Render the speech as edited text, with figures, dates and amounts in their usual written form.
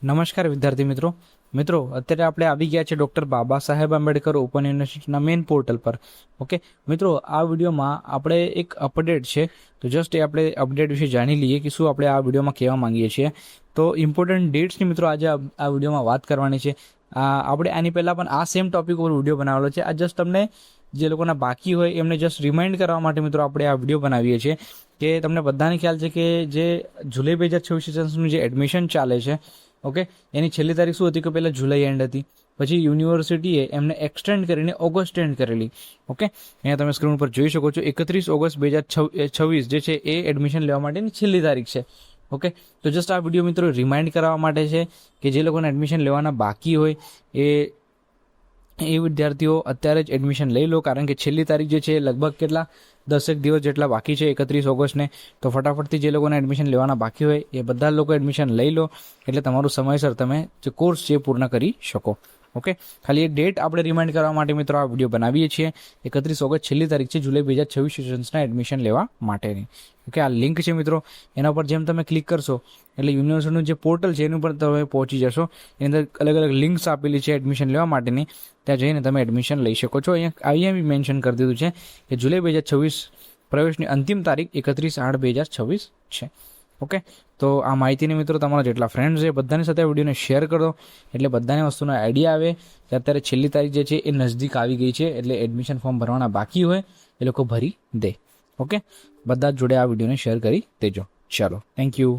નમસ્કાર વિદ્યાર્થી મિત્રો અત્યારે આપણે આવી ગયા છે ડૉક્ટર બાબા સાહેબ આંબેડકર ઓપન યુનિવર્સિટીના મેઇન પોર્ટલ પર. ઓકે મિત્રો, આ વિડીયોમાં આપણે એક અપડેટ છે, તો જસ્ટ એ આપણે અપડેટ વિશે જાણી લઈએ કે શું આપણે આ વિડીયોમાં કહેવા માંગીએ છીએ. તો ઇમ્પોર્ટન્ટ ડેટ્સની મિત્રો આજે આ વિડીયોમાં વાત કરવાની છે. આપણે આની પહેલાં પણ આ સેમ ટોપિક ઉપર વિડીયો બનાવેલો છે. આ જસ્ટ તમને જે લોકોના બાકી હોય એમને જસ્ટ રિમાઇન્ડ કરવા માટે મિત્રો આપણે આ વિડીયો બનાવીએ છીએ કે તમને બધાને ખ્યાલ છે કે જે જુલાઈ 2026 સેશનનું જે એડમિશન ચાલે છે, ઓકે, એની છેલ્લી તારીખ શું હતી કે પહેલાં જુલાઈ એન્ડ હતી, પછી યુનિવર્સિટીએ એમને એક્સટેન્ડ કરીને ઓગસ્ટ એન્ડ કરેલી. ઓકે, અહીંયા તમે સ્ક્રીન પર જોઈ શકો છો 31 ઓગસ્ટ 2026 જે છે એ એડમિશન લેવા માટેની છેલ્લી તારીખ છે. ઓકે, તો જસ્ટ આ વિડીયો મિત્રો રિમાઇન્ડ કરવા માટે છે કે જે લોકોને એડમિશન લેવાના બાકી હોય એ વિદ્યાર્થીઓ અત્યારે જ એડમિશન લઈ લો, કારણ કે છેલ્લી તારીખ જે છે લગભગ કેટલા 10 દિવસ જેટલા બાકી છે 31 ઓગસ્ટને. તો ફટાફટથી જે લોકોને એડમિશન લેવાના બાકી હોય એ બધા લોકો એડમિશન લઈ લો, એટલે તમારું સમયસર તમે જે કોર્સ છે પૂર્ણ કરી શકો. ઓકે, ખાલી એ ડેટ આપણે રિમાઇન્ડ કરવા માટે મિત્રો આ વિડીયો બનાવીએ છીએ. 31 ઓગસ્ટ છેલ્લી તારીખ છે જુલાઈ 2026 સેશન્સના એડમિશન લેવા માટેની. ઓકે, આ લિંક છે મિત્રો, એના પર જેમ તમે ક્લિક કરશો એટલે યુનિવર્સિટીનું જે પોર્ટલ છે એનું પર તમે પહોંચી જશો. એની અંદર અલગ અલગ લિંક્સ આપેલી છે એડમિશન લેવા માટેની, ત્યાં જઈને તમે એડમિશન લઈ શકો છો. અહીંયા બી મેન્શન કરી દીધું છે કે જુલાઈ 2026 પ્રવેશની અંતિમ તારીખ 31/8/2026 છે. ઓકે, તો આ માહિતીને મિત્રો તમારા જેટલા ફ્રેન્ડ્સ છે બધાની સાથે વિડીયોને શેર કરો, એટલે બધાને વસ્તુનો આઈડિયા આવે કે અત્યારે છેલ્લી તારીખ જે છે એ નજદીક આવી ગઈ છે, એટલે એડમિશન ફોર્મ ભરવાના બાકી હોય એ લોકો ભરી દે. ઓકે, બધા જ જોડે આ વિડીયોને શેર કરી દેજો. ચાલો, થેન્ક યુ.